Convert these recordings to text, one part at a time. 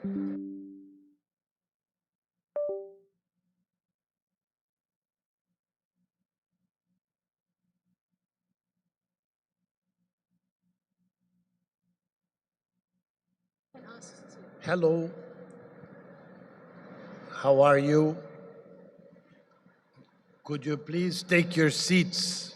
Hello, how are you? Could you please take your seats?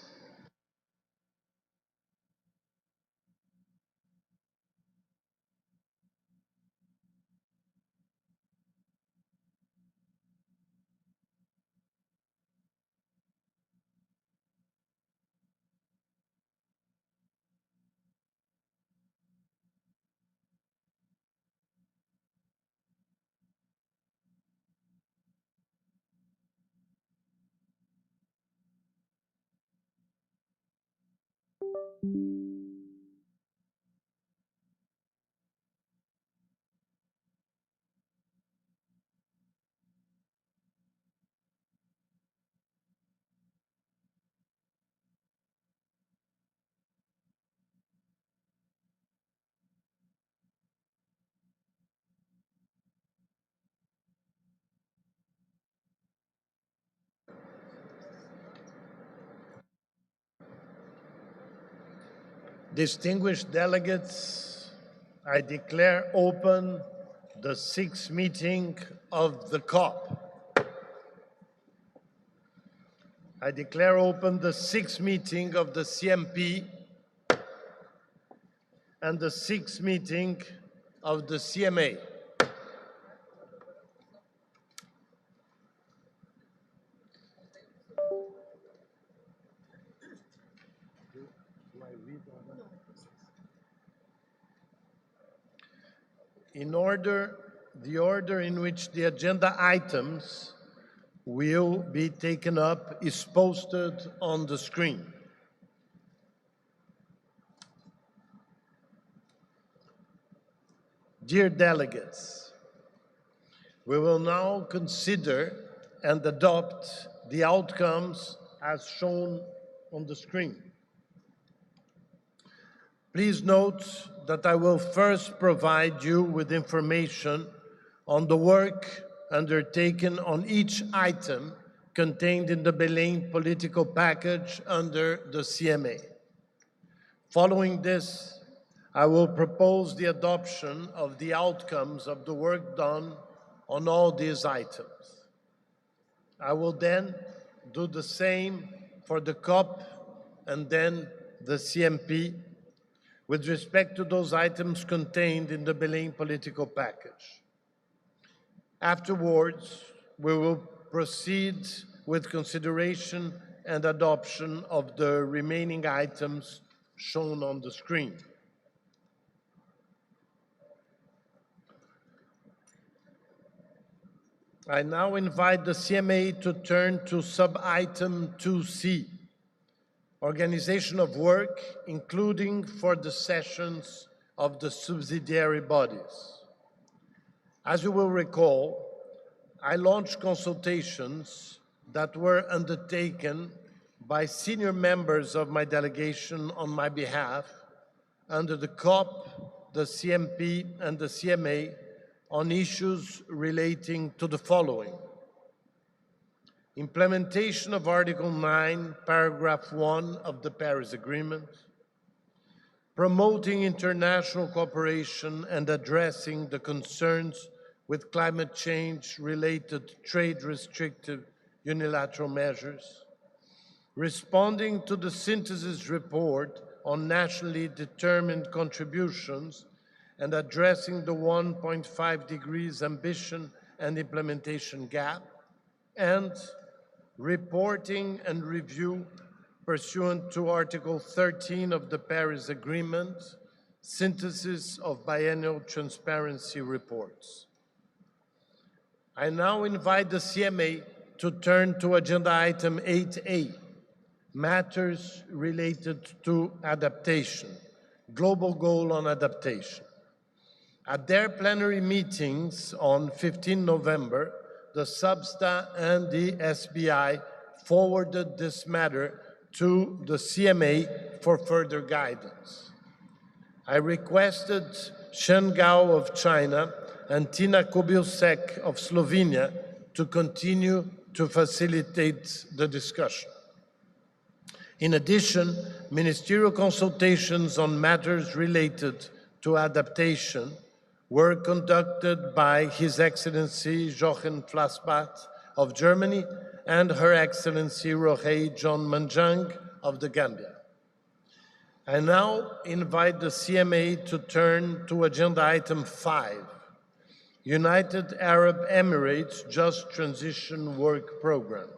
Distinguished delegates, I declare open the sixth meeting of the COP. I declare open the sixth meeting of the CMP and the sixth meeting of the CMA. The order in which the agenda items will be taken up is posted on the screen. Dear delegates, we will now consider and adopt the outcomes as shown on the screen. Please note that I will first provide you with information on the work undertaken on each item contained in the Belém political package under the CMA. Following this, I will propose the adoption of the outcomes of the work done on all these items. I will then do the same for the COP and then the CMP with respect to those items contained in the Belém political package. Afterwards, we will proceed with consideration and adoption of the remaining items shown on the screen. I now invite the CMA to turn to sub-item 2C, organization of work, including for the sessions of the subsidiary bodies. As you will recall, I launched consultations that were undertaken by senior members of my delegation on my behalf under the COP, the CMP, and the CMA on issues relating to the following: implementation of Article 9, Paragraph 1 of the Paris Agreement, promoting international cooperation and addressing the concerns with climate change-related trade restrictive unilateral measures, responding to the synthesis report on nationally determined contributions and addressing the 1.5 degrees ambition and implementation gap, and reporting and review pursuant to Article 13 of the Paris Agreement, synthesis of biennial transparency reports. I now invite the CMA to turn to agenda item 8A, matters related to adaptation, global goal on adaptation. At their plenary meetings on 15 November, the SUBSTA and the SBI forwarded this matter to the CMA for further guidance. I requested Shen Gao of China and Tina Kobilsek of Slovenia to continue to facilitate the discussion. In addition, ministerial consultations on matters related to adaptation were conducted by His Excellency Jochen Flassbart of Germany and Her Excellency Rohei John Manjang of the Gambia. I now invite the CMA to turn to agenda item 5, United Arab Emirates Just Transition Work Program.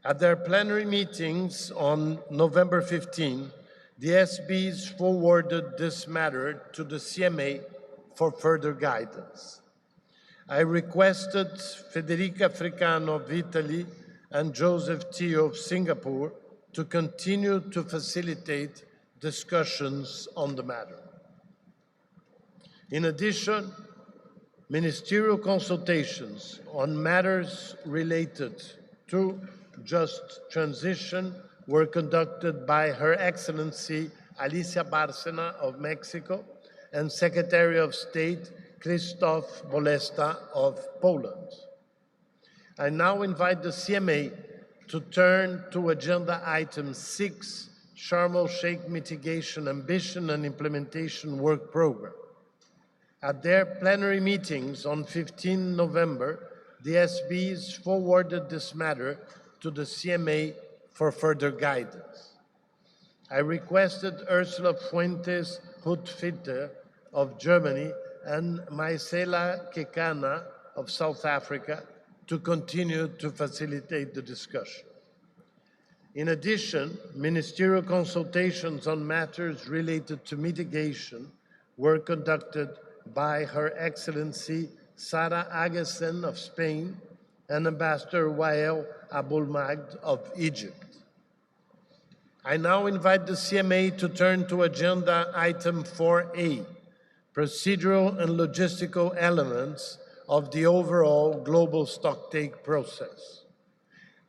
At their plenary meetings on November 15, the SBs forwarded this matter to the CMA for further guidance. I requested Federica Fricano of Italy and Joseph Teo of Singapore to continue to facilitate discussions on the matter. In addition, ministerial consultations on matters related to just transition were conducted by Her Excellency Alicia Bárcena of Mexico and Secretary of State Krzysztof Bolesta of Poland. I now invite the CMA to turn to agenda item 6, Sharm el-Sheikh Mitigation Ambition and Implementation Work Program. At their plenary meetings on 15 November, the SBs forwarded this matter to the CMA for further guidance. I requested Ursula Fuentes Hutfitter of Germany and Maisela Kekana of South Africa to continue to facilitate the discussion. In addition, ministerial consultations on matters related to mitigation were conducted by Her Excellency Sara Agesen of Spain and Ambassador Wael Abulmagd of Egypt. I now invite the CMA to turn to agenda item 4A, procedural and logistical elements of the overall global stocktake process.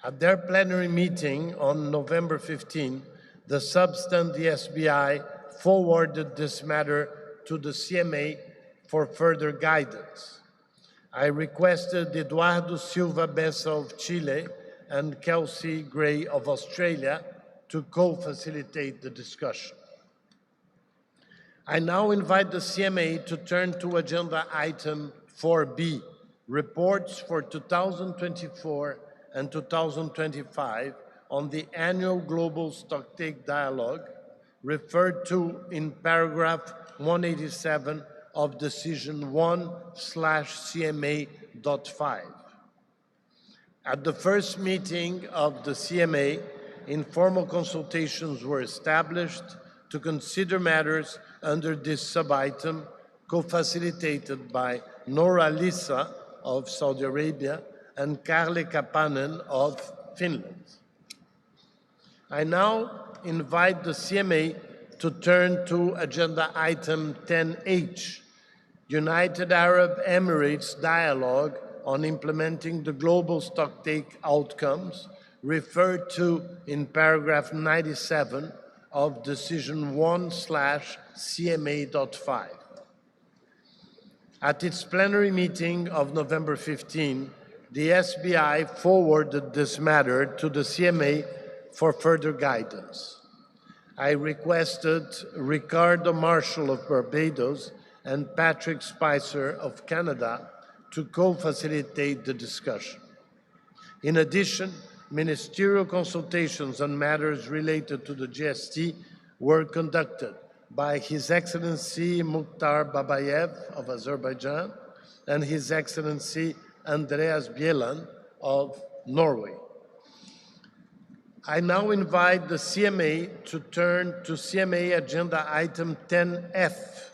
At their plenary meeting on November 15, the substant the SBI forwarded this matter to the CMA for further guidance. I requested Eduardo Silva Bessa of Chile and Kelsey Gray of Australia to co-facilitate the discussion. I now invite the CMA to turn to agenda item 4B, reports for 2024 and 2025 on the annual Global Stocktake Dialogue, referred to in paragraph 187 of Decision 1/CMA.5. At the first meeting of the CMA, informal consultations were established to consider matters under this sub-item, co-facilitated by Nora Lisa of Saudi Arabia and Karle Kapanen of Finland. I now invite the CMA to turn to agenda item 10H, United Arab Emirates Dialogue on Implementing the Global Stocktake Outcomes, referred to in paragraph 97 of Decision 1/CMA.5. At its plenary meeting of November 15, the SBI forwarded this matter to the CMA for further guidance. I requested Ricardo Marshall of Barbados and Patrick Spicer of Canada to co-facilitate the discussion. In addition, ministerial consultations on matters related to the GST were conducted by His Excellency Mukhtar Babayev of Azerbaijan and His Excellency Andreas Bielan of Norway. I now invite the CMA to turn to CMA agenda item 10F,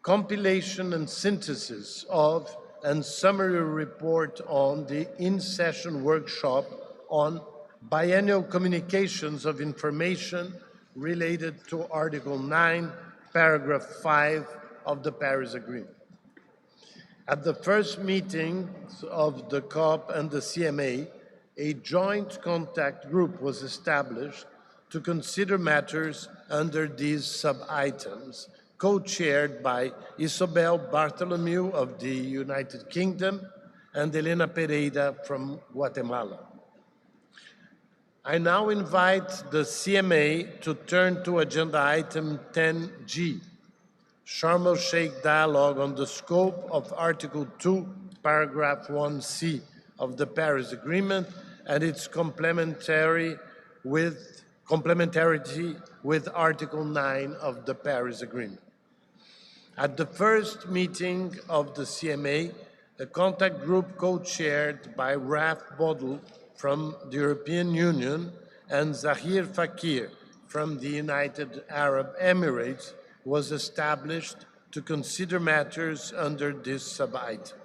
compilation and synthesis of and summary report on the in-session workshop on biennial communications of information related to Article 9, Paragraph 5 of the Paris Agreement. At the first meeting of the COP and the CMA, a joint contact group was established to consider matters under these sub-items co-chaired by Isobel Bartholomew of the United Kingdom and Elena Pereira from Guatemala. I now invite the CMA to turn to agenda item 10G, Sharm el-Sheikh dialogue on the scope of Article 2, paragraph 1C of the Paris Agreement and its complementarity with Article 9 of the Paris Agreement. At the first meeting of the CMA, a contact group co-chaired by Raf Bodl from the European Union and Zahir Fakir from the United Arab Emirates was established to consider matters under this sub-item.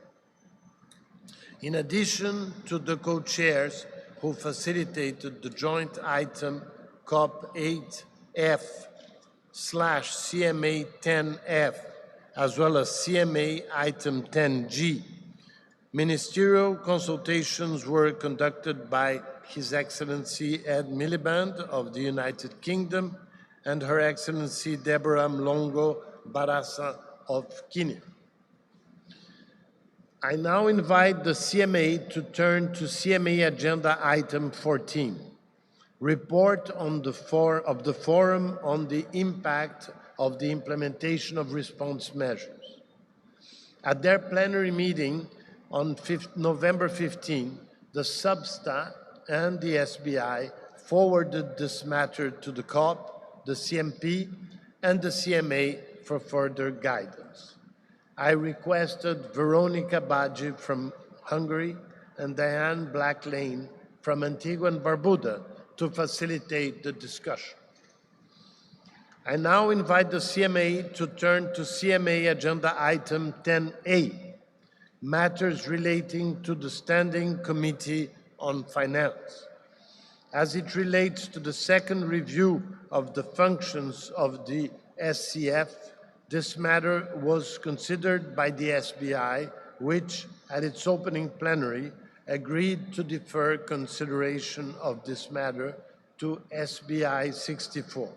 In addition to the co-chairs who facilitated the joint item COP8F/CMA 10F, as well as CMA item 10G, ministerial consultations were conducted by His Excellency Ed Miliband of the United Kingdom and Her Excellency Deborah Mlongo Barasa of Kenya. I now invite the CMA to turn to CMA Agenda Item 14, Report on the Forum on the Impact of the Implementation of Response Measures. At their plenary meeting on November 15, the SUBSTA and the SBI forwarded this matter to the COP, the CMP, and the CMA for further guidance. I requested Veronica Badji from Hungary and Diane Blacklane from Antigua and Barbuda to facilitate the discussion. I now invite the CMA to turn to CMA Agenda Item 10A, matters relating to the Standing Committee on Finance. As it relates to the second review of the functions of the SCF, this matter was considered by the SBI, which, at its opening plenary, agreed to defer consideration of this matter to SBI 64.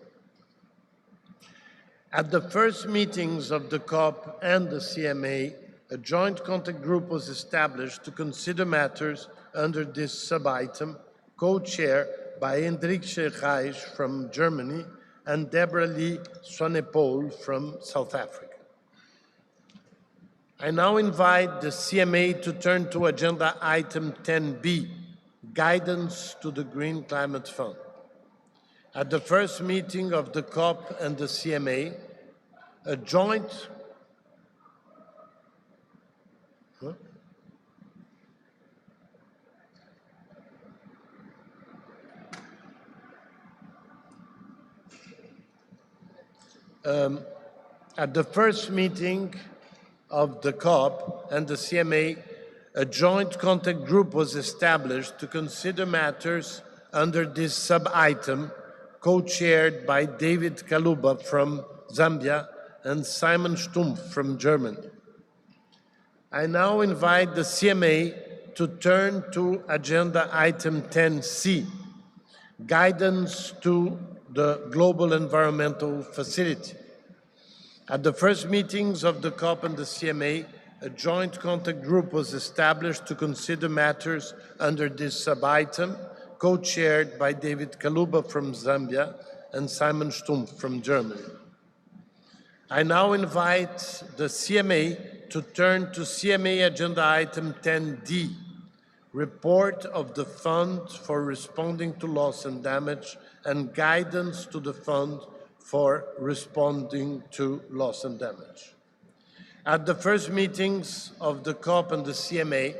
At the first meetings of the COP and the CMA, a joint contact group was established to consider matters under this sub-item, co-chaired by Hendrikje Reis from Germany and Deborah Lee Swanepoel from South Africa. I now invite the CMA to turn to Agenda Item 10B, Guidance to the Green Climate Fund. At the first meeting of the COP and the CMA, a joint at the first meeting of the COP and the CMA, a joint contact group was established to consider matters under this sub-item, co-chaired by David Kaluba from Zambia and Simon Stumpf from Germany. I now invite the CMA to turn to Agenda Item 10C, Guidance to the Global Environmental Facility. At the first meetings of the COP and the CMA, a joint contact group was established to consider matters under this sub-item, co-chaired by David Kaluba from Zambia and Simon Stumpf from Germany. I now invite the CMA to turn to CMA Agenda Item 10D, Report of the Fund for Responding to Loss and Damage and Guidance to the Fund for Responding to Loss and Damage. At the first meetings of the COP and the CMA,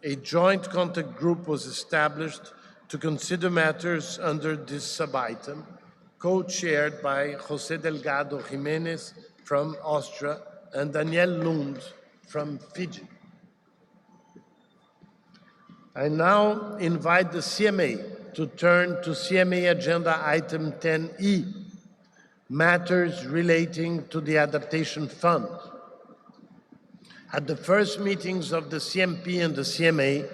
a joint contact group was established to consider matters under this sub-item, co-chaired by José Delgado Jiménez from Austria and Danielle Lund from Fiji. I now invite the CMA to turn to CMA Agenda Item 10E, matters relating to the Adaptation Fund. At the first meetings of the CMP and the CMA,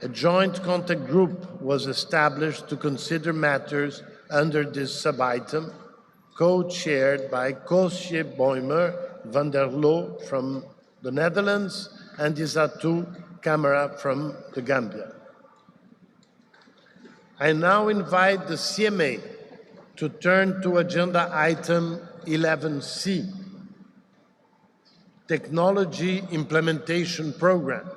a joint contact group was established to consider matters under this sub-item, co-chaired by Koosje Boymer van der Loo from the Netherlands and Isatu Camara from the Gambia. I now invite the CMA to turn to agenda item 11C, Technology Implementation Program.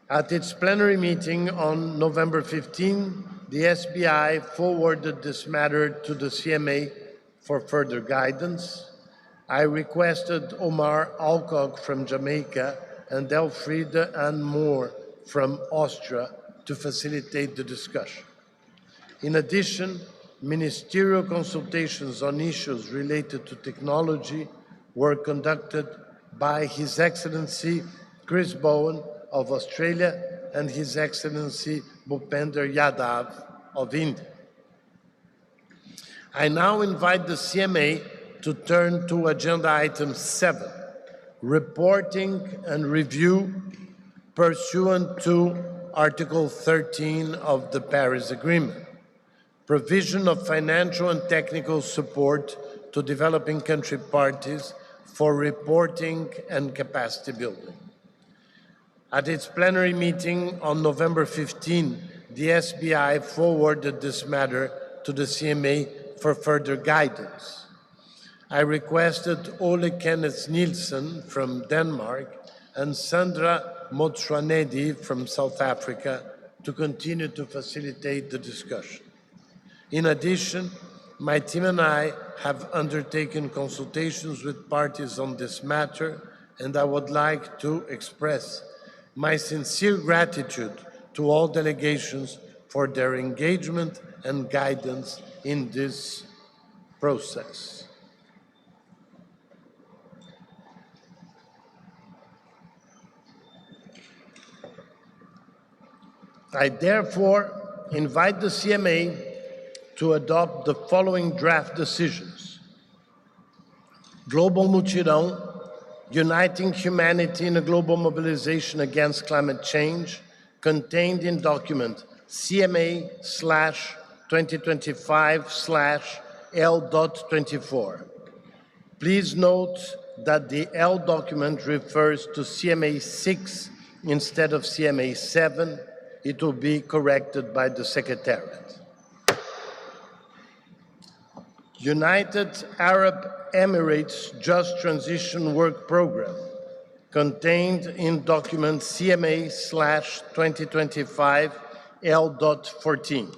At its plenary meeting on November 15, the SBI forwarded this matter to the CMA for further guidance. I requested Omar Alcock from Jamaica and Elfriede Ann Moore from Austria to facilitate the discussion. In addition, ministerial consultations on issues related to technology were conducted by His Excellency Chris Bowen of Australia and His Excellency Bhupender Yadav of India. I now invite the CMA to turn to agenda item 7, reporting and review pursuant to Article 13 of the Paris Agreement, provision of financial and technical support to developing country parties for reporting and capacity building. At its plenary meeting on November 15, the SBI forwarded this matter to the CMA for further guidance. I requested Ole Kenneth Nielsen from Denmark and Sandra Motswanedi from South Africa to continue to facilitate the discussion. In addition, my team and I have undertaken consultations with parties on this matter, and I would like to express my sincere gratitude to all delegations for their engagement and guidance in this process. I therefore invite the CMA to adopt the following draft decisions. Global Mutirão, Uniting Humanity in a Global Mobilization Against Climate Change, contained in document CMA/2025/L.24. Please note that the L document refers to CMA 6 instead of CMA 7. It will be corrected by the Secretariat. United Arab Emirates Just Transition Work Program, contained in document CMA/2025/L.14.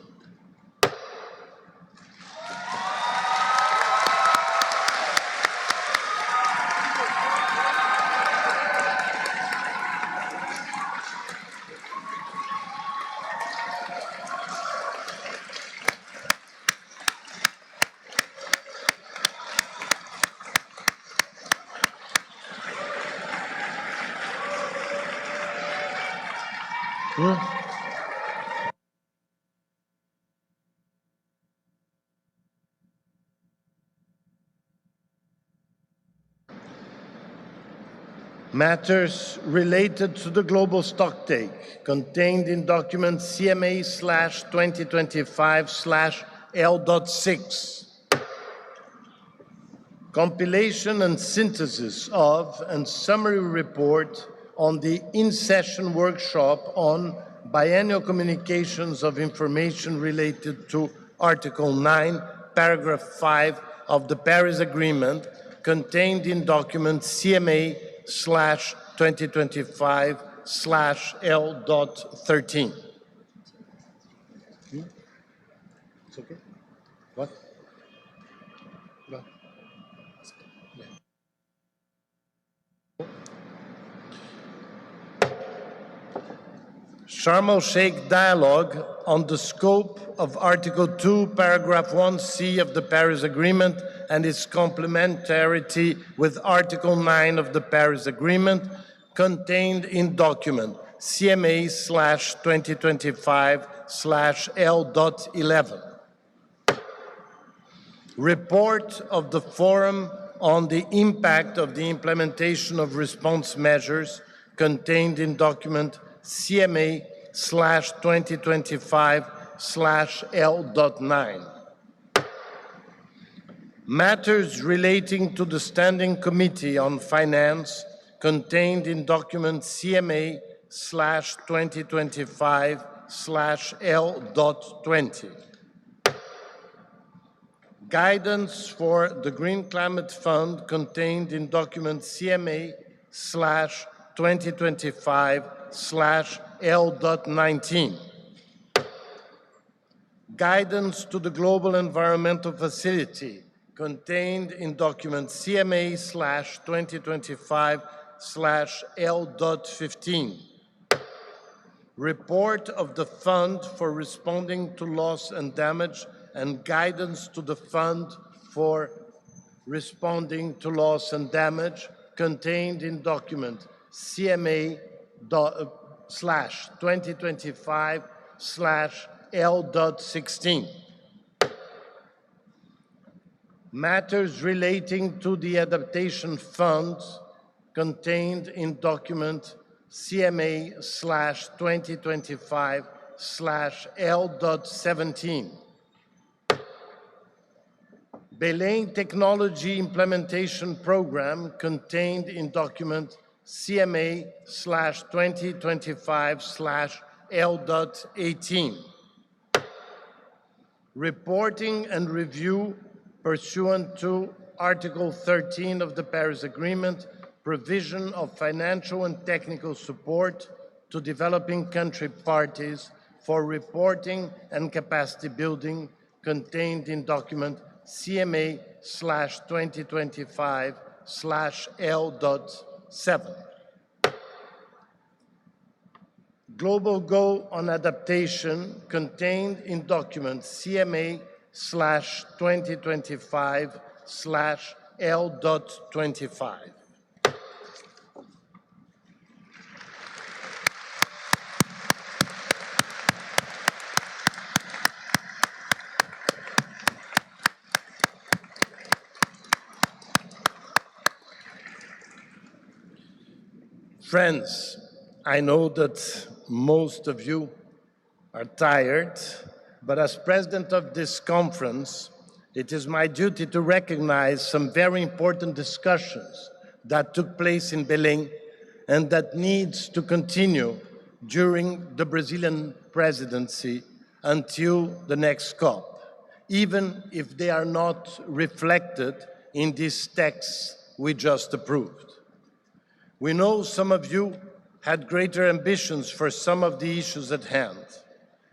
Matters related to the global stocktake, contained in document CMA/2025/L.6. Compilation and synthesis of and summary report on the in-session workshop on biennial communications of information related to Article 9, Paragraph 5 of the Paris Agreement, contained in document CMA/2025/L.13. It's okay? What? What? Sharm el-Sheikh dialogue on the scope of Article 2, Paragraph 1C of the Paris Agreement and its complementarity with Article 9 of the Paris Agreement, contained in document CMA/2025/L.11. Report of the Forum on the impact of the implementation of response measures, contained in document CMA/2025/L.9. Matters relating to the Standing Committee on Finance contained in document CMA/2025/L.20. Guidance for the Green Climate Fund contained in document CMA/2025/L.19. Guidance to the Global Environmental Facility contained in document CMA/2025/L.15. Report of the Fund for Responding to Loss and Damage and guidance to the Fund for Responding to Loss and Damage contained in document CMA/2025/L.16. Matters relating to the Adaptation Fund contained in document CMA/2025/L.17. Belém Technology Implementation Program contained in document CMA/2025/L.18. Reporting and review pursuant to Article 13 of the Paris Agreement, provision of financial and technical support to developing country parties for reporting and capacity building contained in document CMA/2025/L.7. Global Goal on Adaptation contained in document CMA/2025/L.25. Friends, I know that most of you are tired, but as president of this conference, it is my duty to recognize some very important discussions that took place in Belém and that needs to continue during the Brazilian presidency until the next COP, even if they are not reflected in these texts we just approved. We know some of you had greater ambitions for some of the issues at hand.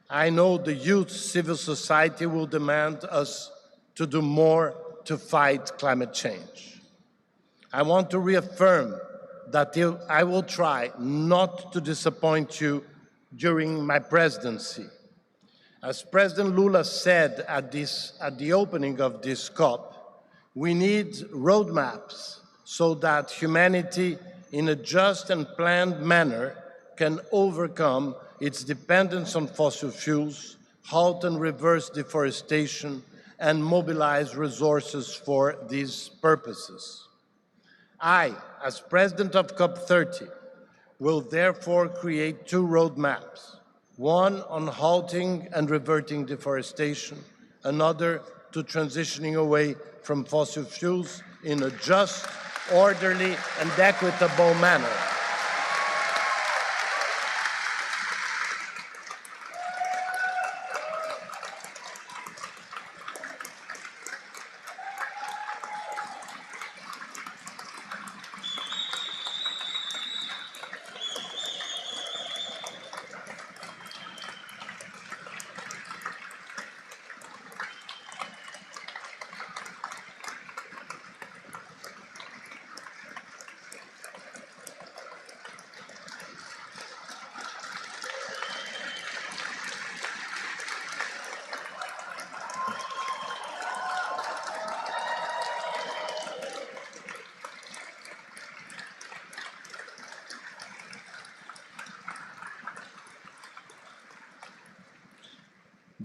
I know the youth civil society will demand us to do more to fight climate change. I want to reaffirm that I will try not to disappoint you during my presidency. As President Lula said at the opening of this COP, we need roadmaps so that humanity, in a just and planned manner, can overcome its dependence on fossil fuels, halt and reverse deforestation, and mobilize resources for these purposes. I, as president of COP30, will therefore create two roadmaps, one on halting and reverting deforestation, another to transitioning away from fossil fuels in a just, orderly, and equitable manner.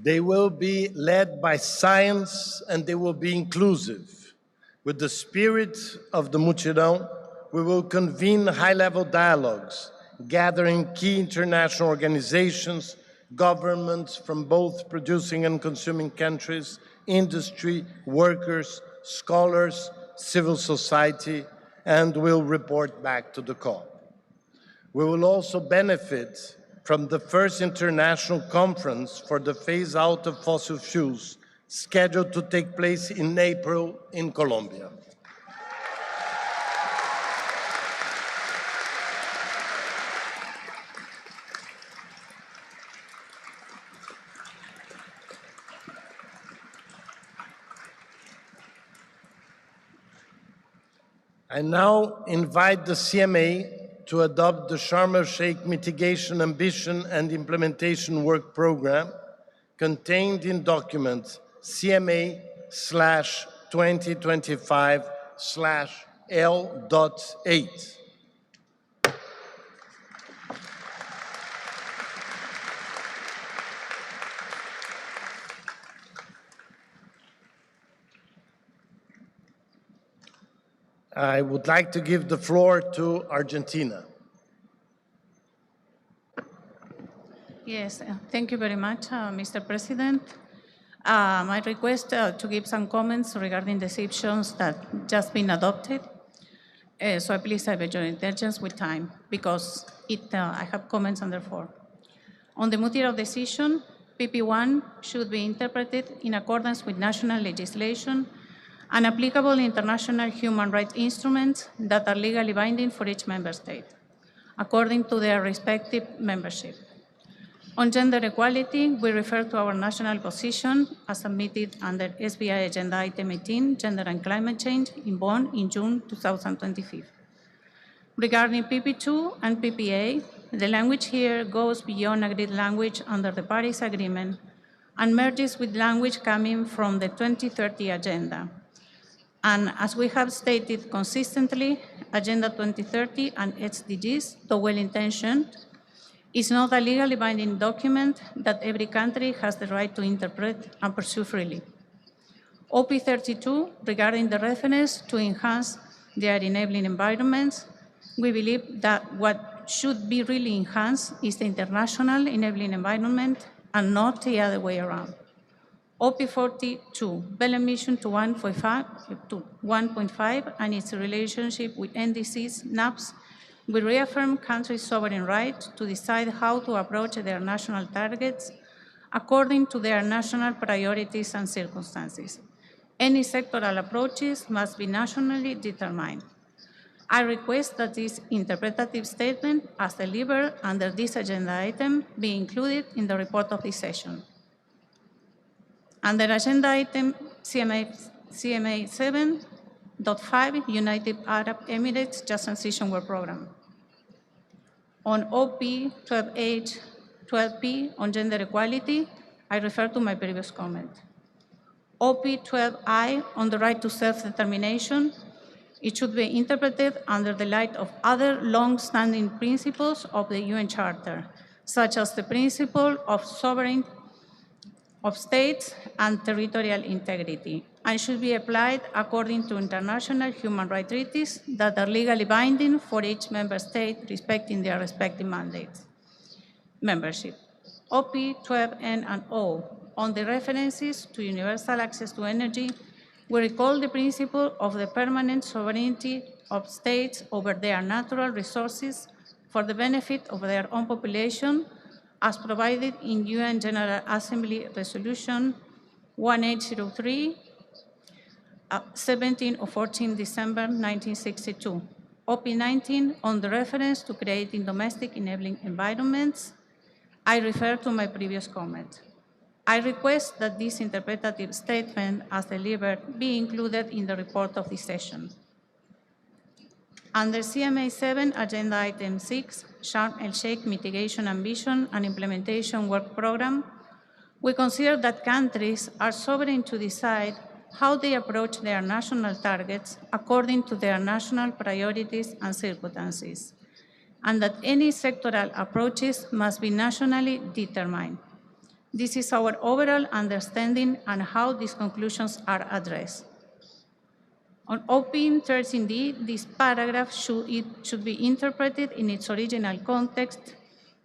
They will be led by science and they will be inclusive. With the spirit of the Mutirão, we will convene high-level dialogues, gathering key international organizations, governments from both producing and consuming countries, industry, workers, scholars, civil society, and will report back to the COP. We will also benefit from the first international conference for the phase out of fossil fuels, scheduled to take place in April in Colombia. I now invite the CMA to adopt the Sharm el-Sheikh Mitigation Ambition and Implementation Work Program contained in document CMA/2025/L.8. I would like to give the floor to Argentina. Yes, thank you very much, Mr. President. I request to give some comments regarding decisions that just been adopted. So please have your indulgence with time because I have comments on the floor. On the material decision, PP1 should be interpreted in accordance with national legislation and applicable international human rights instruments that are legally binding for each member state, according to their respective membership. On gender equality, we refer to our national position as submitted under SBI Agenda Item 18, Gender and Climate Change, in Bonn in June 2025. Regarding PP2 and PPA, the language here goes beyond agreed language under the Paris Agreement and merges with language coming from the 2030 Agenda. And as we have stated consistently, Agenda 2030 and SDGs, though well-intentioned, is not a legally binding document that every country has the right to interpret and pursue freely. OP32, regarding the reference to enhance their enabling environments, we believe that what should be really enhanced is the international enabling environment and not the other way around. OP42, Belém mission to 1.5 and its relationship with NDCs, NAPs, will reaffirm countries' sovereign right to decide how to approach their national targets according to their national priorities and circumstances. Any sectoral approaches must be nationally determined. I request that this interpretative statement, as delivered under this agenda item, be included in the report of this session. Under agenda item CMA 7.5, United Arab Emirates Just Transition Work Program. On OP 12H, 12P on gender equality, I refer to my previous comment. OP 12I on the right to self-determination, it should be interpreted under the light of other long-standing principles of the UN Charter, such as the principle of sovereignty of states and territorial integrity, and should be applied according to international human rights treaties that are legally binding for each member state respecting their respective mandates. Membership. OP 12N and O on the references to universal access to energy, we recall the principle of the permanent sovereignty of states over their natural resources for the benefit of their own population, as provided in UN General Assembly Resolution 1803, 17 or 14 December 1962. OP 19 on the reference to creating domestic enabling environments, I refer to my previous comment. I request that this interpretative statement, as delivered, be included in the report of this session. Under CMA 7, Agenda Item 6, Sharm el-Sheikh Mitigation Ambition and Implementation Work Program, we consider that countries are sovereign to decide how they approach their national targets according to their national priorities and circumstances, and that any sectoral approaches must be nationally determined. This is our overall understanding and how these conclusions are addressed. On OP 13D, this paragraph should be interpreted in its original context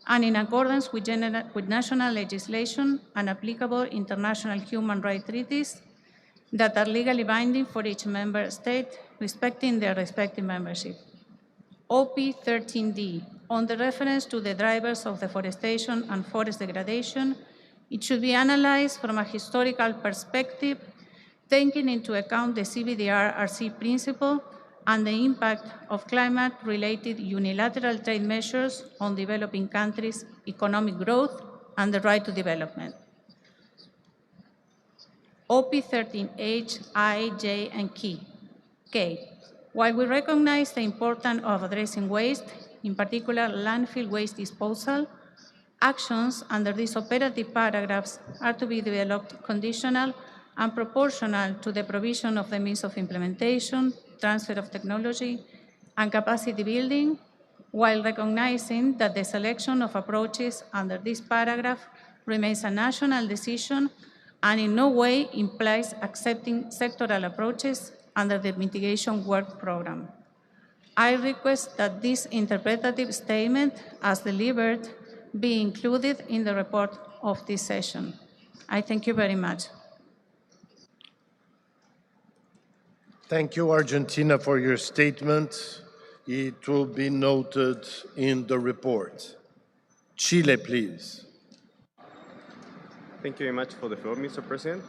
and in accordance with national legislation and applicable international human rights treaties that are legally binding for each member state, respecting their respective membership. OP 13D, on the reference to the drivers of deforestation and forest degradation, it should be analyzed from a historical perspective, taking into account the CBDR-RC principle and the impact of climate-related unilateral trade measures on developing countries' economic growth and the right to development. OP 13H, I, J, and K. While we recognize the importance of addressing waste, in particular landfill waste disposal, actions under these operative paragraphs are to be developed conditional and proportional to the provision of the means of implementation, transfer of technology, and capacity building, while recognizing that the selection of approaches under this paragraph remains a national decision and in no way implies accepting sectoral approaches under the mitigation work program. I request that this interpretative statement, as delivered, be included in the report of this session. I thank you very much. Thank you, Argentina, for your statement. It will be noted in the report. Chile, please. Thank you very much for the floor, Mr. President.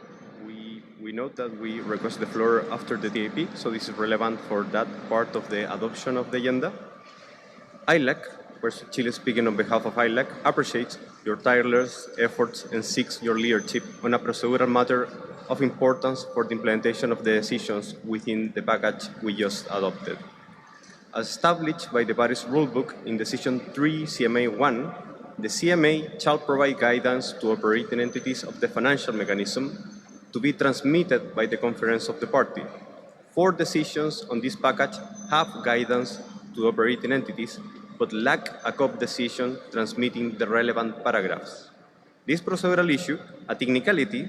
We note that we request the floor after the TAP, so this is relevant for that part of the adoption of the agenda. ILAC, where's Chile speaking on behalf of ILAC, appreciates your tireless efforts and seeks your leadership on a procedural matter of importance for the implementation of the decisions within the package we just adopted. As established by the Paris Rulebook in Decision 3 CMA 1, the CMA shall provide guidance to operating entities of the financial mechanism to be transmitted by the Conference of the Party. 4 decisions on this package have guidance to operating entities, but lack a COP decision transmitting the relevant paragraphs. This procedural issue, a technicality,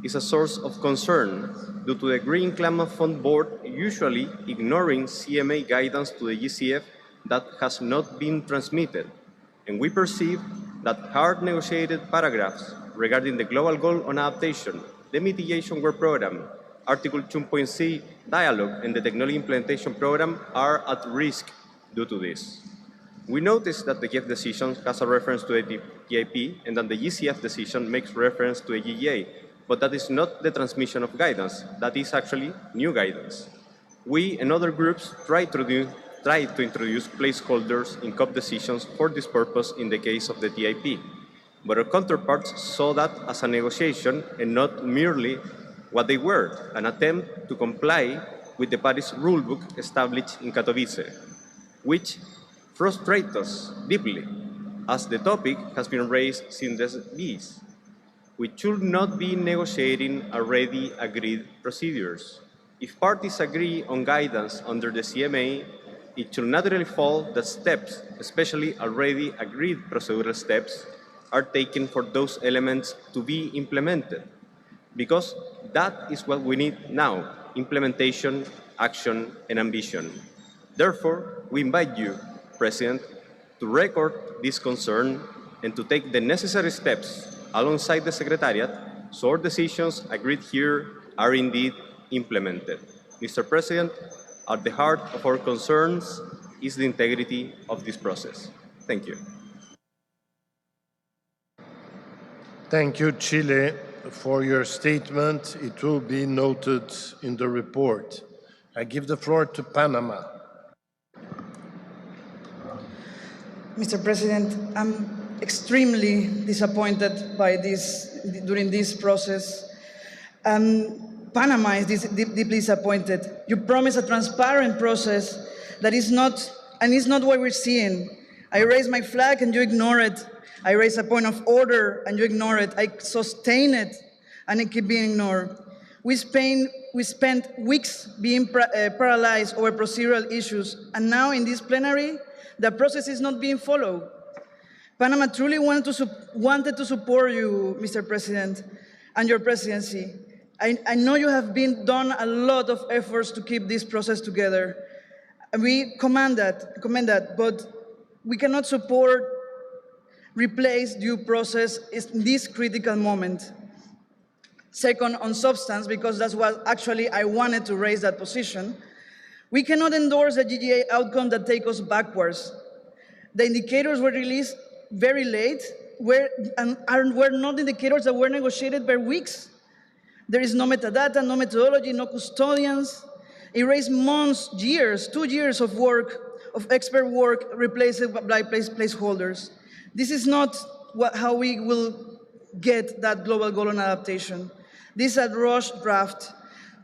is a source of concern due to the Green Climate Fund Board usually ignoring CMA guidance to the GCF that has not been transmitted, and we perceive that hard negotiated paragraphs regarding the Global Goal on Adaptation, the Mitigation Work Program, Article 2.c Dialogue, and the Technology Implementation Program are at risk due to this. We notice that the GF decision has a reference to the TIP and that the GCF decision makes reference to a GEA, but that is not the transmission of guidance. That is actually new guidance. We and other groups try to introduce placeholders in COP decisions for this purpose in the case of the TIP, but our counterparts saw that as a negotiation and not merely what they were, an attempt to comply with the Paris Rulebook established in Katowice, which frustrates us deeply, as the topic has been raised since the SBs. We should not be negotiating already agreed procedures. If parties agree on guidance under the CMA, it should naturally follow that steps, especially already agreed procedural steps, are taken for those elements to be implemented, because that is what we need now: implementation, action, and ambition. Therefore, we invite you, President, to record this concern and to take the necessary steps alongside the Secretariat so our decisions agreed here are indeed implemented. Mr. President, at the heart of our concerns is the integrity of this process. Thank you. Thank you, Chile, for your statement. It will be noted in the report. I give the floor to Panama. Mr. President, I'm extremely disappointed by this during this process. Panama is deeply disappointed. You promised a transparent process that is not, and is not what we're seeing. I raise my flag and you ignore it. I raise a point of order and you ignore it. I sustain it and it keeps being ignored. We spent weeks being paralyzed over procedural issues, and now in this plenary, the process is not being followed. Panama truly wanted to support you, Mr. President, and your presidency. I know you have done a lot of efforts to keep this process together. And we commend that, but we cannot replace due process in this critical moment. Second, on substance, because that's what actually I wanted to raise that position. We cannot endorse a GGA outcome that takes us backwards. The indicators were released very late were not indicators that were negotiated by weeks. There is no metadata, no methodology, no custodians. It raised months, years, 2 years of work, of expert work replaced by placeholders. This is not how we will get that global goal on adaptation. This is a rushed draft.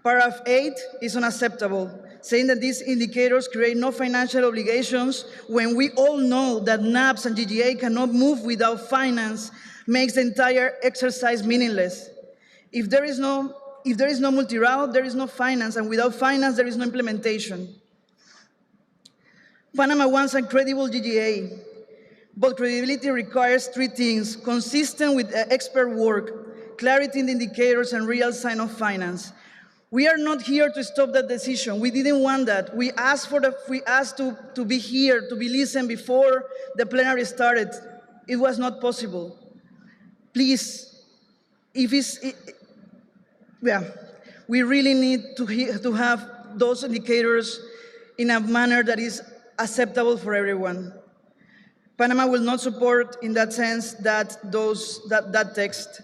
Paragraph 8 is unacceptable, saying that these indicators create no financial obligations when we all know that NAPS and GGA cannot move without finance makes the entire exercise meaningless. If there is no multi-route, there is no finance, and without finance, there is no implementation. Panama wants a credible GGA, but credibility requires 3 things: consistent with expert work, clarity in the indicators, and real sign of finance. We are not here to stop that decision. We didn't want that. We asked to be here, to be listened before the plenary started. It was not possible. Please, we really need to have those indicators in a manner that is acceptable for everyone. Panama will not support, in that sense, that text,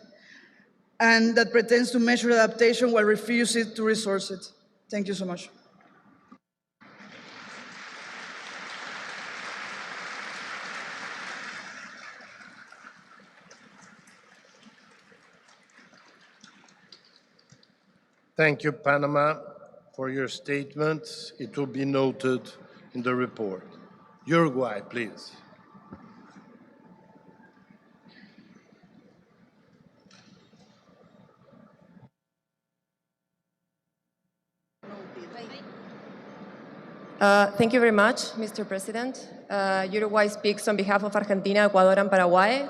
and that pretends to measure adaptation while refusing to resource it. Thank you so much. Thank you, Panama, for your statement. It will be noted in the report. Uruguay, please. Thank you very much, Mr. President. Uruguay speaks on behalf of Argentina, Ecuador, and Paraguay.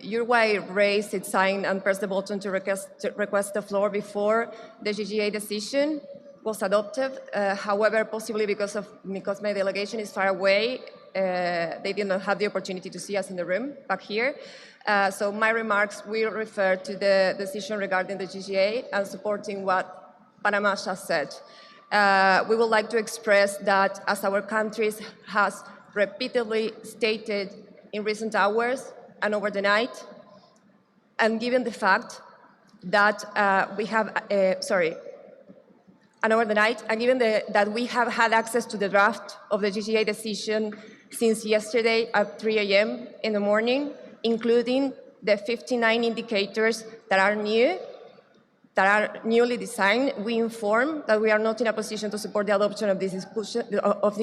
Uruguay raised its sign and pressed the button to request the floor before the GGA decision was adopted. However, possibly because my delegation is far away, they did not have the opportunity to see us in the room back here. So my remarks will refer to the decision regarding the GGA and supporting what Panama just said. We would like to express that, as our country has repeatedly stated in recent hours and over the night, and given the fact that we have had access to the draft of the GGA decision since yesterday at 3 a.m. in the morning, including the 59 indicators that are newly designed, we inform that we are not in a position to support the adoption of this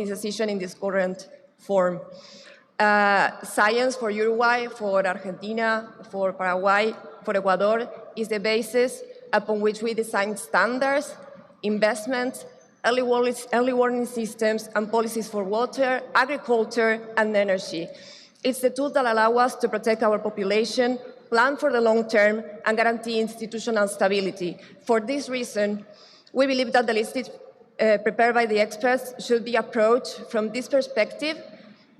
decision in this current form. Science for Uruguay, for Argentina, for Paraguay, for Ecuador is the basis upon which we design standards, investments, early warning systems, and policies for water, agriculture, and energy. It's the tool that allows us to protect our population, plan for the long term, and guarantee institutional stability. For this reason, we believe that the list prepared by the experts should be approached from this perspective,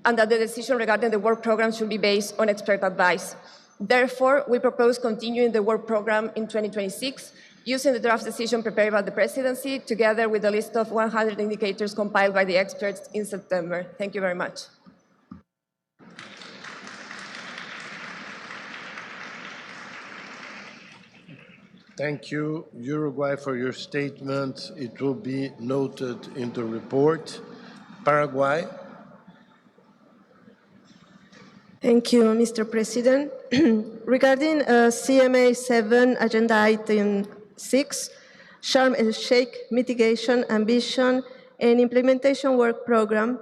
and that the decision regarding the work program should be based on expert advice. Therefore, we propose continuing the work program in 2026, using the draft decision prepared by the presidency, together with a list of 100 indicators compiled by the experts in September. Thank you very much. Thank you, Uruguay, for your statement. It will be noted in the report. Paraguay. Thank you, Mr. President. Regarding CMA 7, Agenda Item 6, Sharm el-Sheikh Mitigation, Ambition, and Implementation Work Program,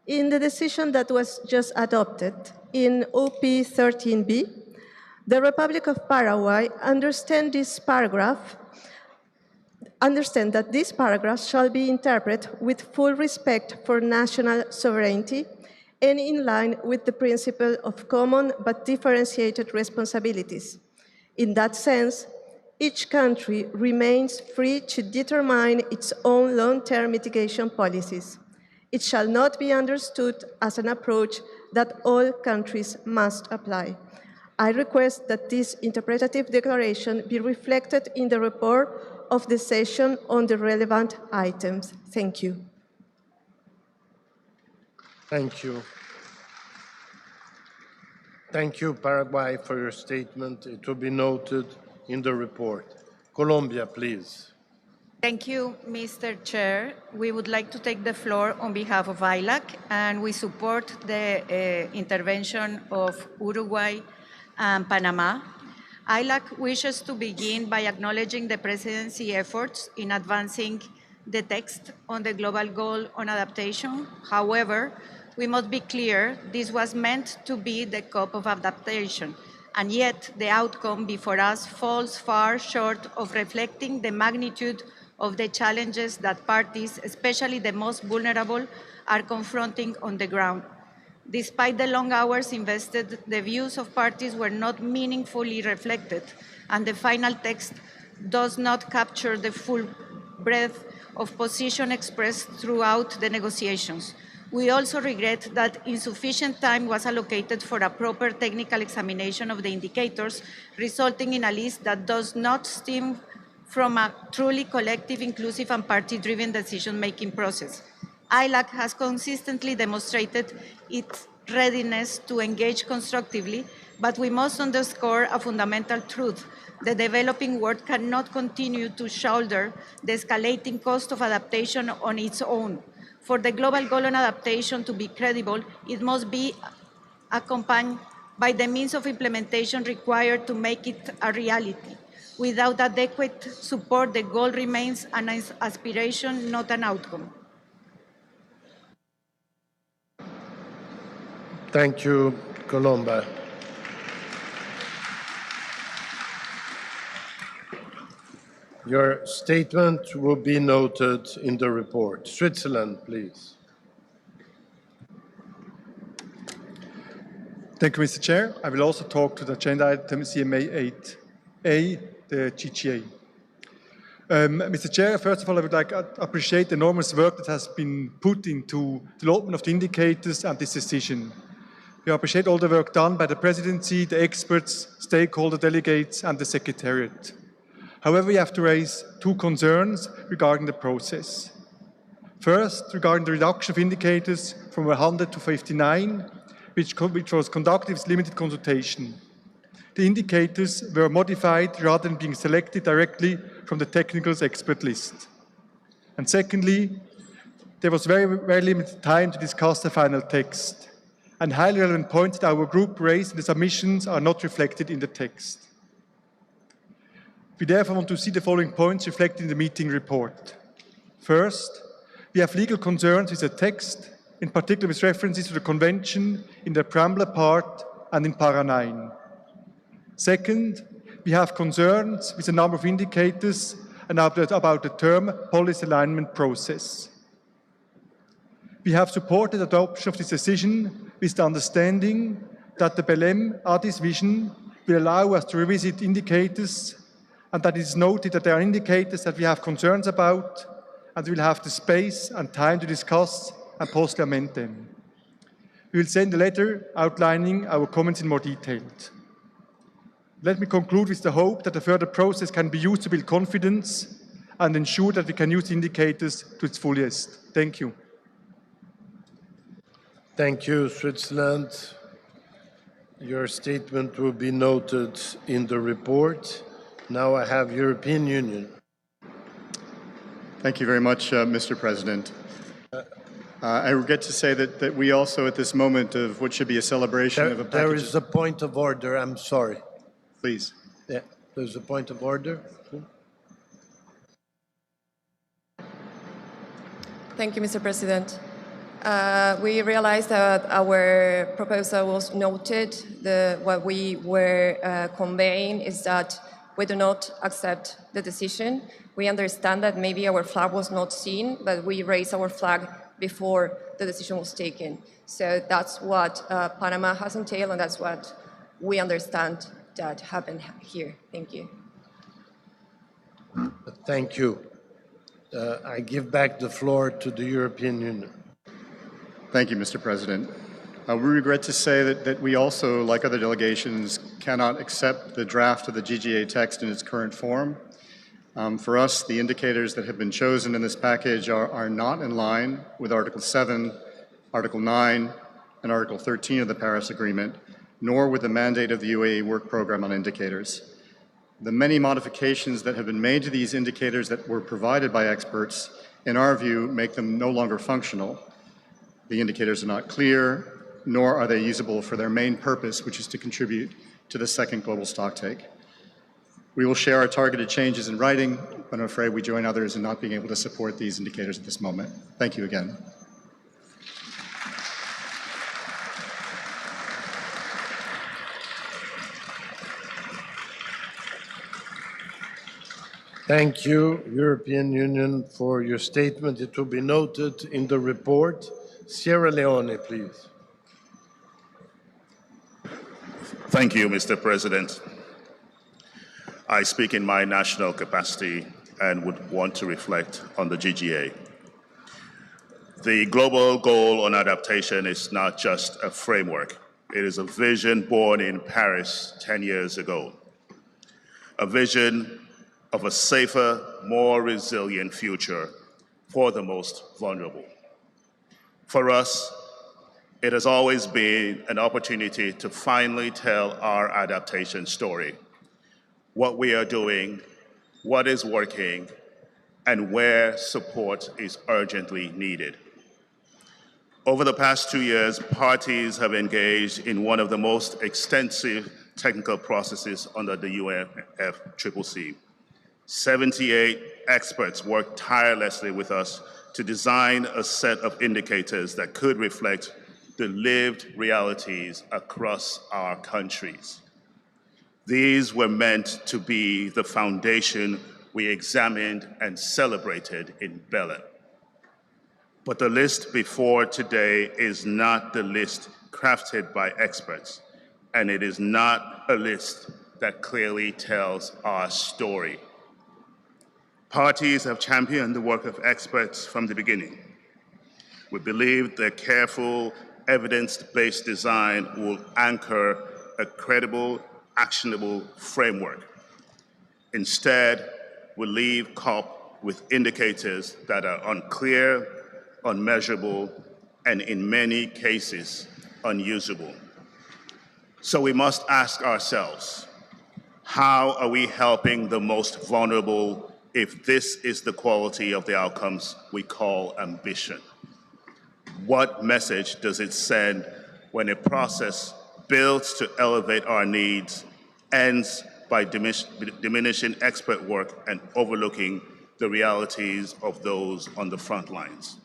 in the decision that was just adopted in OP 13B, the Republic of Paraguay understand that this paragraph shall be interpreted with full respect for national sovereignty and in line with the principle of common but differentiated responsibilities. In that sense, each country remains free to determine its own long-term mitigation policies. It shall not be understood as an approach that all countries must apply. I request that this interpretative declaration be reflected in the report of the session on the relevant items. Thank you. Thank you. Thank you, Paraguay, for your statement. It will be noted in the report. Colombia, please. Thank you, Mr. Chair. We would like to take the floor on behalf of ILAC, and we support the intervention of Uruguay and Panama. ILAC wishes to begin by acknowledging the Presidency efforts in advancing the text on the global goal on adaptation. However, we must be clear, this was meant to be the COP of adaptation, and yet the outcome before us falls far short of reflecting the magnitude of the challenges that parties, especially the most vulnerable, are confronting on the ground. Despite the long hours invested, the views of parties were not meaningfully reflected, and the final text does not capture the full breadth of position expressed throughout the negotiations. We also regret that insufficient time was allocated for a proper technical examination of the indicators, resulting in a list that does not stem from a truly collective, inclusive, and party-driven decision-making process. ILAC has consistently demonstrated its readiness to engage constructively, but we must underscore a fundamental truth. The developing world cannot continue to shoulder the escalating cost of adaptation on its own. For the global goal on adaptation to be credible, it must be accompanied by the means of implementation required to make it a reality. Without adequate support, the goal remains an aspiration, not an outcome. Thank you, Colomba. Your statement will be noted in the report. Switzerland, please. Thank you, Mr. Chair. I will also talk to the agenda item CMA 8A, the GGA. Mr. Chair, first of all, I would like to appreciate the enormous work that has been put into the development of the indicators and this decision. We appreciate all the work done by the Presidency, the experts, stakeholder delegates, and the Secretariat. However, we have to raise two concerns regarding the process. First, regarding the reduction of indicators from 100 to 59, which was conducted with limited consultation. The indicators were modified rather than being selected directly from the technicals expert list. And secondly, there was very limited time to discuss the final text, and highly relevant points that our group raised in the submissions are not reflected in the text. We therefore want to see the following points reflected in the meeting report. First, we have legal concerns with the text, in particular with references to the Convention in the preamble part and in para 9. Second, we have concerns with the number of indicators and about the term policy alignment process. We have supported adoption of this decision with the understanding that the Belém-Addis vision will allow us to revisit indicators, and that it is noted that there are indicators that we have concerns about, and we will have the space and time to discuss and possibly amend them. We will send a letter outlining our comments in more detail. Let me conclude with the hope that the further process can be used to build confidence and ensure that we can use indicators to its fullest. Thank you. Thank you, Switzerland. Your statement will be noted in the report. Now I have European Union. Thank you very much, Mr. President. I regret to say that we also, at this moment of what should be a celebration of a package... There is a point of order, I'm sorry. Please. Yeah, there's a point of order. Thank you, Mr. President. We realized that our proposal was noted. What we were conveying is that we do not accept the decision. We understand that maybe our flag was not seen, but we raised our flag before the decision was taken. So that's what Panama has entailed, and that's what we understand that happened here. Thank you. Thank you. I give back the floor to the European Union. Thank you, Mr. President. We regret to say that we also, like other delegations, cannot accept the draft of the GGA text in its current form. For us, the indicators that have been chosen in this package are not in line with Article 7, Article 9, and Article 13 of the Paris Agreement, nor with the mandate of the UAE Work Programme on Indicators. The many modifications that have been made to these indicators that were provided by experts, in our view, make them no longer functional. The indicators are not clear, nor are they usable for their main purpose, which is to contribute to the second global stocktake. We will share our targeted changes in writing, but I'm afraid we join others in not being able to support these indicators at this moment. Thank you again. Thank you, European Union, for your statement. It will be noted in the report. Sierra Leone, please. Thank you, Mr. President. I speak in my national capacity and would want to reflect on the GGA. The global goal on adaptation is not just a framework. It is a vision born in Paris 10 years ago. A vision of a safer, more resilient future for the most vulnerable. For us, it has always been an opportunity to finally tell our adaptation story, what we are doing, what is working, and where support is urgently needed. Over the past 2 years, parties have engaged in one of the most extensive technical processes under the UNFCCC. 78 experts worked tirelessly with us to design a set of indicators that could reflect the lived realities across our countries. These were meant to be the foundation we examined and celebrated in Berlin. But the list before today is not the list crafted by experts, and it is not a list that clearly tells our story. Parties have championed the work of experts from the beginning. We believe their careful, evidence-based design will anchor a credible, actionable framework. Instead, we leave COP with indicators that are unclear, unmeasurable, and in many cases, unusable. So we must ask ourselves, how are we helping the most vulnerable if this is the quality of the outcomes we call ambition? What message does it send when a process built to elevate our needs ends by diminishing expert work and overlooking the realities of those on the front lines?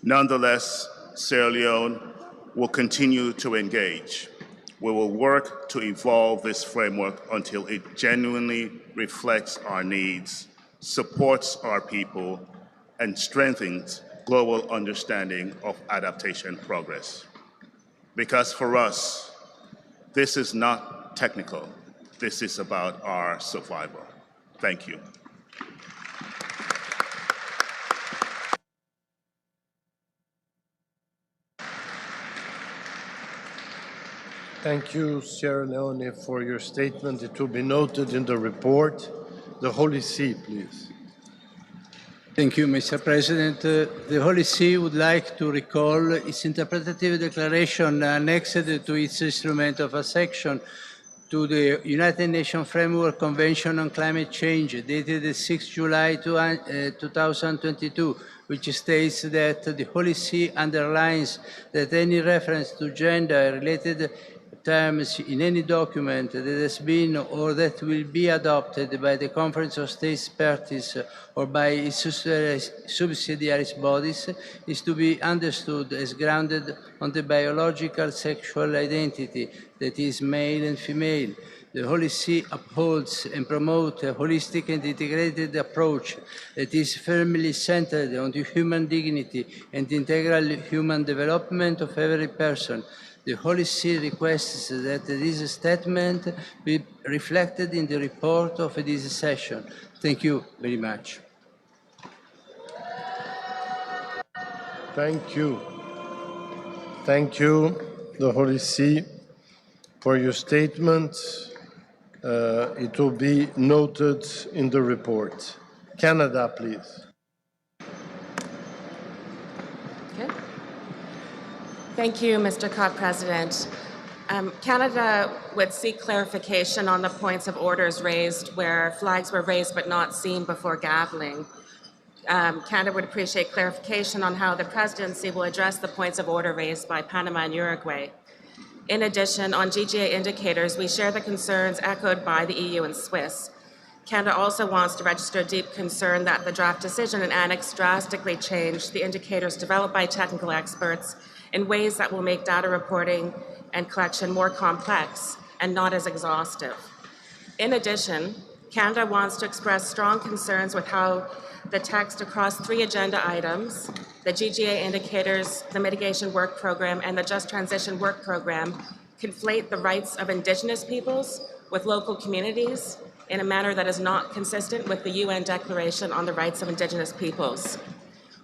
Nonetheless, Sierra Leone will continue to engage. We will work to evolve this framework until it genuinely reflects our needs, supports our people, and strengthens global understanding of adaptation progress. Because for us, this is not technical. This is about our survival. Thank you. Thank you, Sierra Leone, for your statement. It will be noted in the report. The Holy See, please. Thank you, Mr. President. The Holy See would like to recall its interpretative declaration annexed to its instrument of accession to the United Nations Framework Convention on Climate Change, dated 6 July 2022, which states that the Holy See underlines that any reference to gender-related terms in any document that has been or that will be adopted by the Conference of States Parties or by its subsidiary bodies is to be understood as grounded on the biological sexual identity that is male and female. The Holy See upholds and promotes a holistic and integrated approach that is firmly centered on the human dignity and integral human development of every person. The Holy See requests that this statement be reflected in the report of this session. Thank you very much. Thank you. Thank you, the Holy See, for for your statement. It will be noted in the report. Canada, please. Okay. Thank you, Mr. President. Canada would seek clarification on the points of orders raised where flags were raised but not seen before gaveling. Canada would appreciate clarification on how the presidency will address the points of order raised by Panama and Uruguay. In addition, on GGA indicators, we share the concerns echoed by the EU and Swiss. Canada also wants to register deep concern that the draft decision and annex drastically change the indicators developed by technical experts in ways that will make data reporting and collection more complex and not as exhaustive. In addition, Canada wants to express strong concerns with how the text across 3 agenda items, the GGA indicators, the mitigation work program, and the Just Transition work program, conflate the rights of Indigenous peoples with local communities in a manner that is not consistent with the UN Declaration on the Rights of Indigenous Peoples.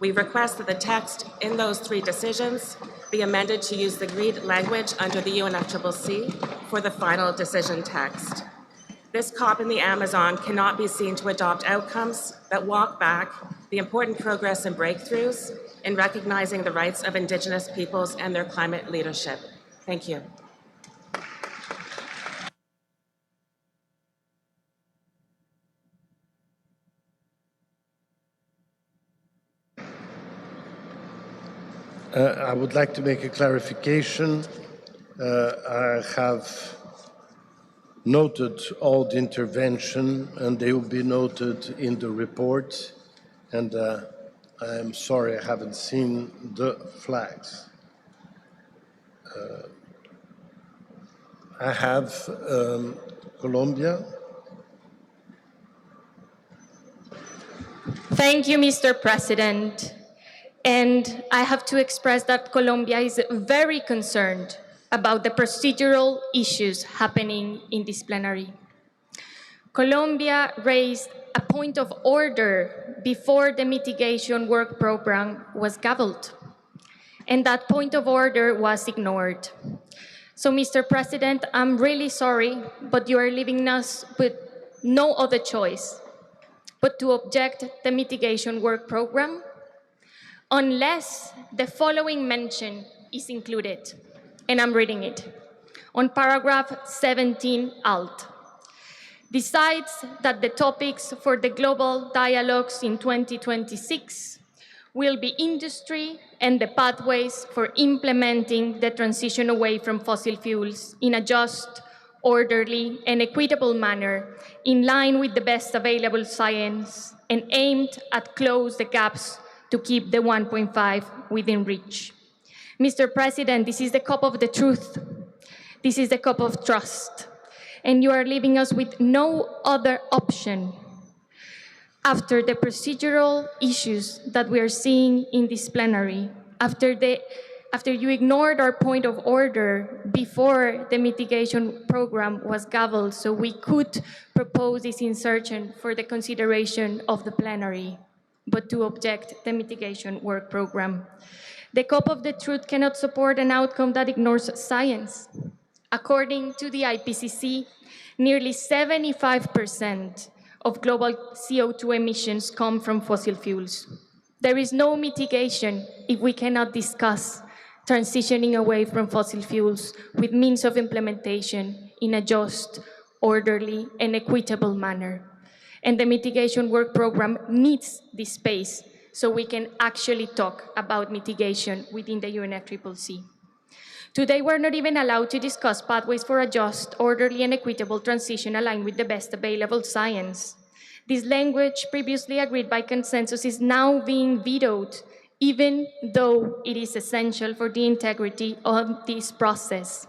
We request that the text in those 3 decisions be amended to use the agreed language under the UNFCCC for the final decision text. This COP in the Amazon cannot be seen to adopt outcomes that walk back the important progress and breakthroughs in recognizing the rights of Indigenous peoples and their climate leadership. Thank you. I would like to make a clarification. I have noted all the intervention, and they will be noted in the report. And I am sorry I haven't seen the flags. I have Colombia. Thank you, Mr. President. And I have to express that Colombia is very concerned about the procedural issues happening in this plenary. Colombia raised a point of order before the mitigation work program was gavelled, and that point of order was ignored. So, Mr. President, I'm really sorry, but you are leaving us with no other choice but to object the mitigation work program unless the following mention is included, and I'm reading it, on paragraph 17 alt. Decides that the topics for the global dialogues in 2026 will be industry and the pathways for implementing the transition away from fossil fuels in a just, orderly, and equitable manner in line with the best available science and aimed at close the gaps to keep the 1.5 within reach. Mr. President, this is the cup of the truth. This is the cup of trust. And you are leaving us with no other option after the procedural issues that we are seeing in this plenary, after you ignored our point of order before the mitigation program was gavelled so we could propose this insertion for the consideration of the plenary, but to object the mitigation work program. The cup of the truth cannot support an outcome that ignores science. According to the IPCC, nearly 75% of global CO2 emissions come from fossil fuels. There is no mitigation if we cannot discuss transitioning away from fossil fuels with means of implementation in a just, orderly, and equitable manner. And the mitigation work program needs this space so we can actually talk about mitigation within the UNFCCC. Today, we're not even allowed to discuss pathways for a just, orderly, and equitable transition aligned with the best available science. This language, previously agreed by consensus, is now being vetoed, even though it is essential for the integrity of this process.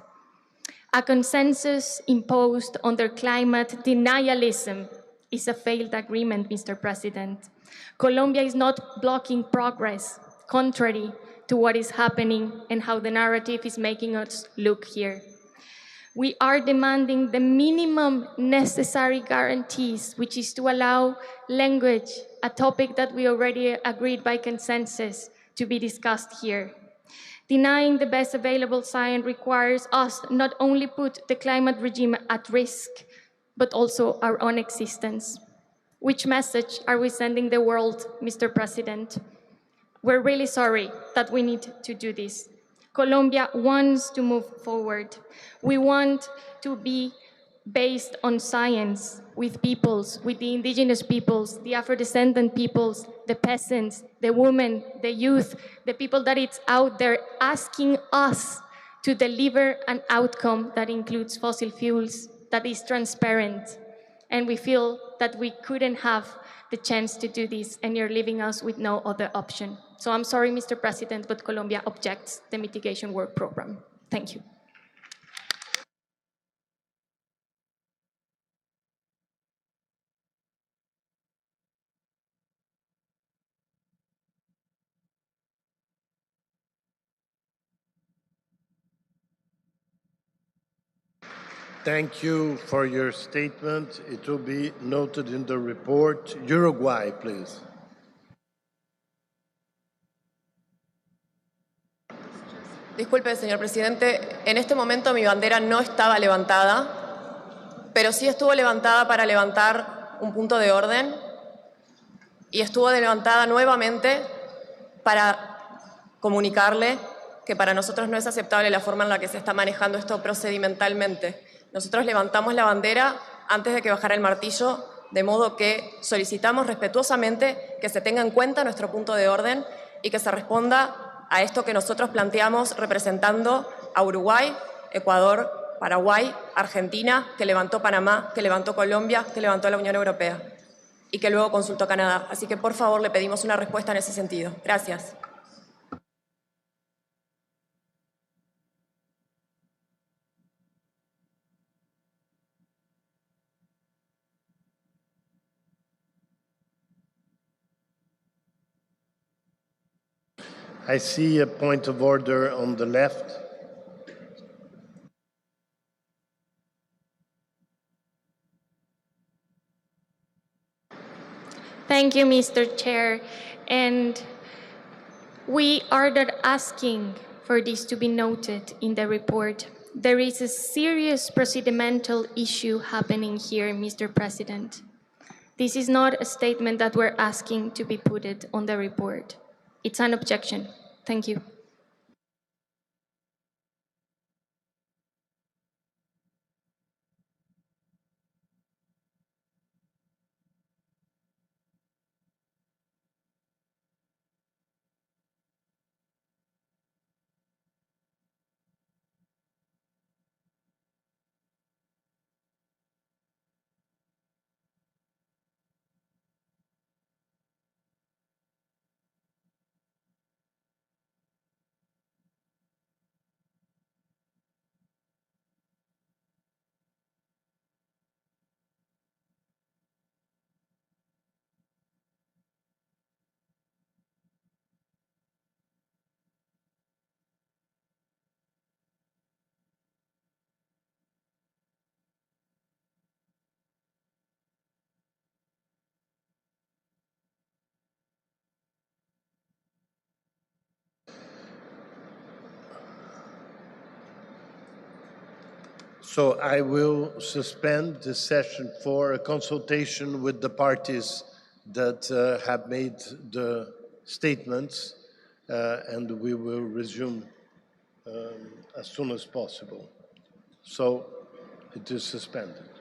A consensus imposed under climate denialism is a failed agreement, Mr. President. Colombia is not blocking progress, contrary to what is happening and how the narrative is making us look here. We are demanding the minimum necessary guarantees, which is to allow language, a topic that we already agreed by consensus, to be discussed here. Denying the best available science requires us not only put the climate regime at risk, but also our own existence. Which message are we sending the world, Mr. President? We're really sorry that we need to do this. Colombia wants to move forward. We want to be based on science with peoples, with the indigenous peoples, the Afro-descendant peoples, the peasants, the women, the youth, the people that it's out there asking us to deliver an outcome that includes fossil fuels, that is transparent. And we feel that we couldn't have the chance to do this, and you're leaving us with no other option. So I'm sorry, Mr. President, but Colombia objects the mitigation work program. Thank you. Thank you for your statement. It will be noted in the report. Uruguay, please. Disculpe, señor presidente, en este momento mi bandera no estaba levantada, pero sí estuvo levantada para levantar un punto de orden y estuvo levantada nuevamente para comunicarle que para nosotros no es aceptable la forma en la que se está manejando esto procedimentalmente. Nosotros levantamos la bandera antes de que bajara el martillo, de modo que solicitamos respetuosamente que se tenga en cuenta nuestro punto de orden y que se responda a esto que nosotros planteamos representando a Uruguay, Ecuador, Paraguay, Argentina, que levantó Panamá, que levantó Colombia, que levantó la Unión Europea y que luego consultó Canadá. Así que, por favor, le pedimos una respuesta en ese sentido. Gracias. I see a point of order on the left. Thank you, Mr. Chair. And we are not asking for this to be noted in the report. There is a serious procedimental issue happening here, Mr. President. This is not a statement that we're asking to be put on the report. It's an objection. Thank you. So I will suspend this session for a consultation with the parties that have made the statements, and we will resume as soon as possible. So it is suspended.